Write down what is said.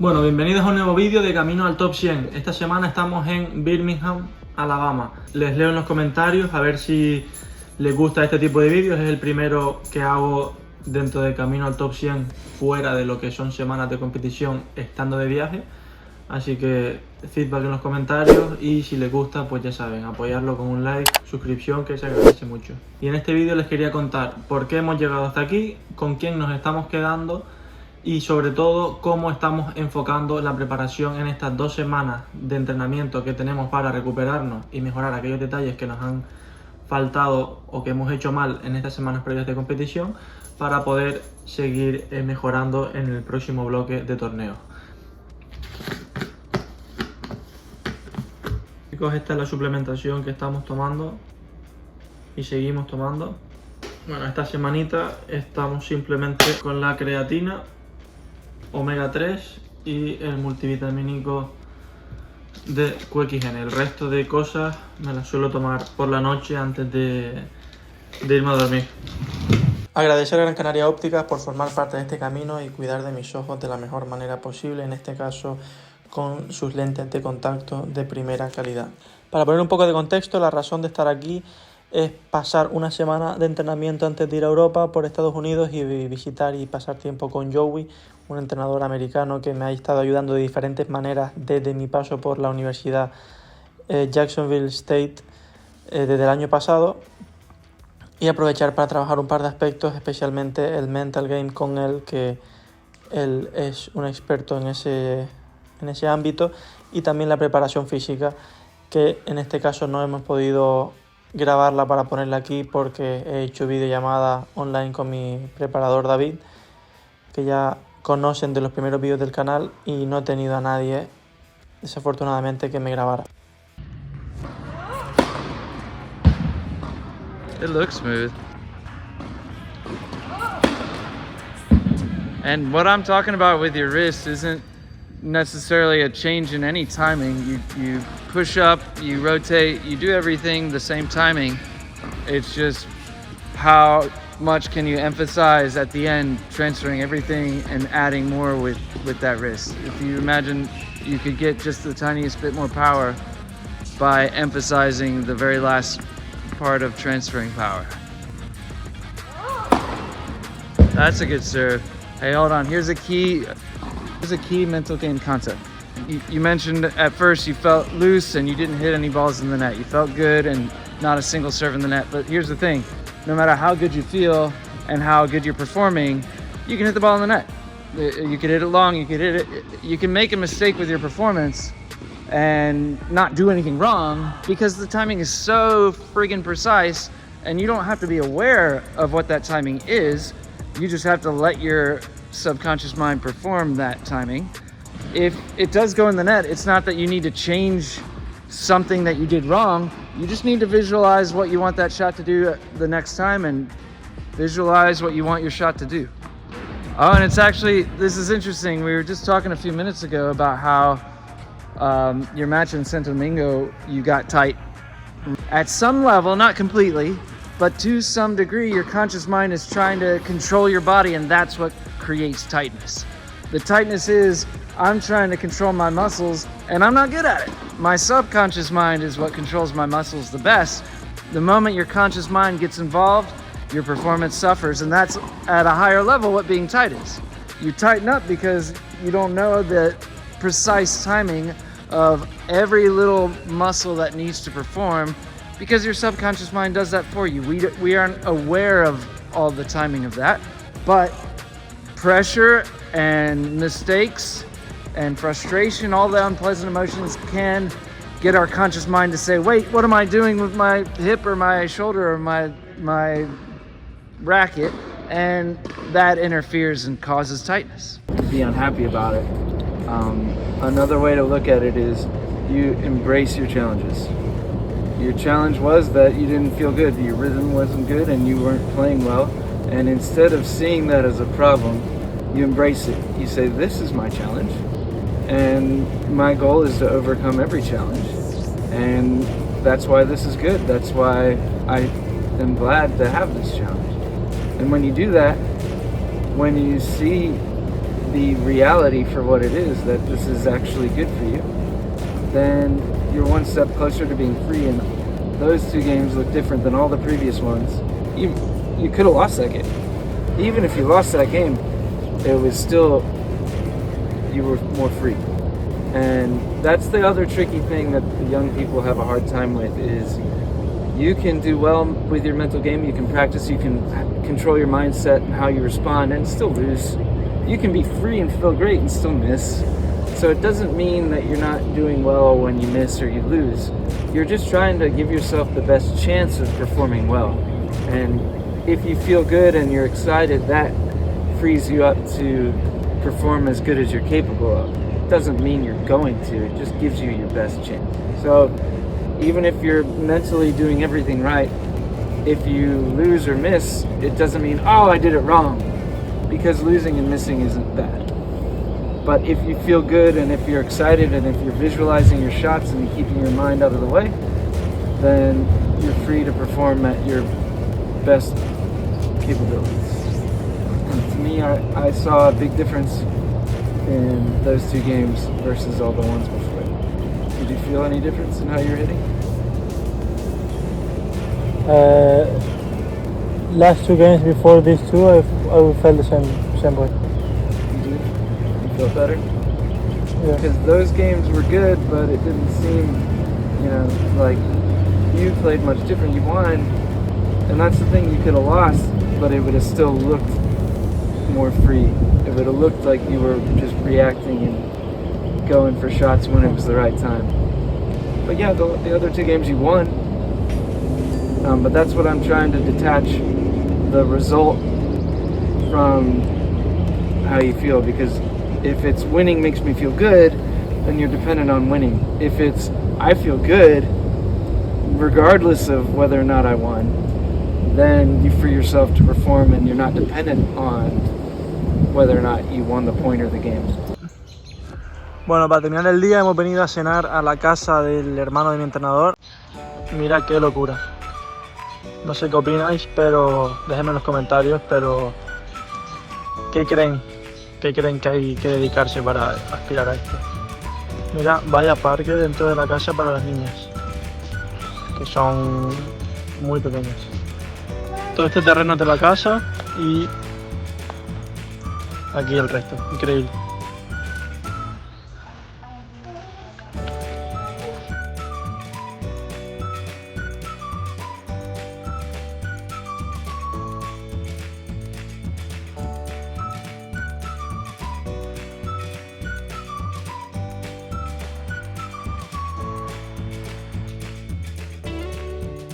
Bueno, bienvenidos a un nuevo vídeo de Camino al Top 100. Esta semana estamos en Birmingham, Alabama. Les leo en los comentarios a ver si les gusta este tipo de vídeos. Es el primero que hago dentro de Camino al Top 100 fuera de lo que son semanas de competición estando de viaje. Así que feedback en los comentarios y si les gusta, pues ya saben, apoyarlo con un like, suscripción, que se agradece mucho. Y en este vídeo les quería contar por qué hemos llegado hasta aquí, con quién nos estamos quedando y sobre todo cómo estamos enfocando la preparación en estas 2 semanas de entrenamiento que tenemos para recuperarnos y mejorar aquellos detalles que nos han faltado o que hemos hecho mal en estas semanas previas de competición para poder seguir mejorando en el próximo bloque de torneo. Chicos, esta es la suplementación que estamos tomando y seguimos tomando. Bueno, esta semanita estamos simplemente con la creatina, omega 3 y el multivitamínico de QXN. El resto de cosas me las suelo tomar por la noche antes de irme a dormir. Agradecer a GranCanariaÓpticas por formar parte de este camino y cuidar de mis ojos de la mejor manera posible, en este caso con sus lentes de contacto de primera calidad. Para poner un poco de contexto, la razón de estar aquí es pasar una semana de entrenamiento antes de ir a Europa por Estados Unidos y visitar y pasar tiempo con Joey, un entrenador americano que me ha estado ayudando de diferentes maneras desde mi paso por la Universidad Jacksonville State desde el año pasado, y aprovechar para trabajar un par de aspectos, especialmente el mental game con él, que él es un experto en ese ámbito, y también la preparación física, que en este caso no hemos podido grabarla para ponerla aquí porque he hecho videollamada online con mi preparador David, que ya conocen de los primeros vídeos del canal, y no he tenido a nadie desafortunadamente que me grabara. It looks smooth. And what I'm talking about with your wrist isn't necessarily a change in any timing. You push up, you rotate, you do everything the same timing. It's just how much can you emphasize at the end, transferring everything and adding more with that wrist. If you imagine you could get just the tiniest bit more power by emphasizing the very last part of transferring power. That's a good serve. Hey, hold on, here's a key mental game concept. You mentioned at first you felt loose and you didn't hit any balls in the net. You felt good and not a single serve in the net. But here's the thing, no matter how good you feel and how good you're performing, you can hit the ball in the net. You could hit it long, you could hit it, you can make a mistake with your performance and not do anything wrong because the timing is so friggin' precise, and you don't have to be aware of what that timing is. You just have to let your subconscious mind perform that timing. If it does go in the net, it's not that you need to change something that you did wrong. You just need to visualize what you want that shot to do the next time and visualize what you want your shot to do. Oh, and it's actually, this is interesting. We were just talking a few minutes ago about how your match in Santo Domingo, you got tight. At some level, not completely, but to some degree, your conscious mind is trying to control your body, and that's what creates tightness. The tightness is, I'm trying to control my muscles, and I'm not good at it. My subconscious mind is what controls my muscles the best. The moment your conscious mind gets involved, your performance suffers, and that's at a higher level what being tight is. You tighten up because you don't know the precise timing of every little muscle that needs to perform, because your subconscious mind does that for you. We aren't aware of all the timing of that, but pressure and mistakes and frustration, all the unpleasant emotions can get our conscious mind to say, wait, what am I doing with my hip or my shoulder or my racket? And that interferes and causes tightness. Be unhappy about it. Another way to look at it is you embrace your challenges. Your challenge was that you didn't feel good, your rhythm wasn't good and you weren't playing well, and instead of seeing that as a problem, you embrace it. You say, this is my challenge, and my goal is to overcome every challenge, and that's why this is good. That's why I am glad to have this challenge. And when you do that, when you see the reality for what it is, that this is actually good for you, then you're one step closer to being free. And those two games look different than all the previous ones. You could have lost that game. Even if you lost that game, it was still, you were more free. And that's the other tricky thing that the young people have a hard time with, is you can do well with your mental game, you can practice, you can control your mindset and how you respond and still lose. You can be free and feel great and still miss. So it doesn't mean that you're not doing well when you miss or you lose. You're just trying to give yourself the best chance of performing well. And if you feel good and you're excited, that frees you up to perform as good as you're capable of. It doesn't mean you're going to, it just gives you your best chance. So even if you're mentally doing everything right, if you lose or miss, it doesn't mean, oh, I did it wrong, because losing and missing isn't bad. But if you feel good and if you're excited and if you're visualizing your shots and keeping your mind out of the way, then you're free to perform at your best capabilities. And to me, I saw a big difference in those two games versus all the ones before. Did you feel any difference in how you're hitting? Last two games before these two, I felt the same way. You did? You felt better? Yeah. Because those games were good, but it didn't seem, like you played much different. You won, and that's the thing, you could have lost, but it would have still looked more free. It would have looked like you were just reacting and going for shots when it was the right time. But yeah, the other two games you won. But that's what I'm trying to detach the result from how you feel, because if it's winning makes me feel good, then you're dependent on winning. If it's I feel good regardless of whether or not I won, then you free yourself to perform and you're not dependent on whether or not you won the point or the game. Bueno, para terminar el día hemos venido a cenar a la casa del hermano de mi entrenador. Mira qué locura. No sé qué opináis, pero déjenme en los comentarios, pero ¿qué creen? ¿Qué creen que hay que dedicarse para aspirar a esto? Mira, vaya parque dentro de la casa para las niñas, que son muy pequeñas. Todo este terreno es de la casa y aquí el resto, increíble.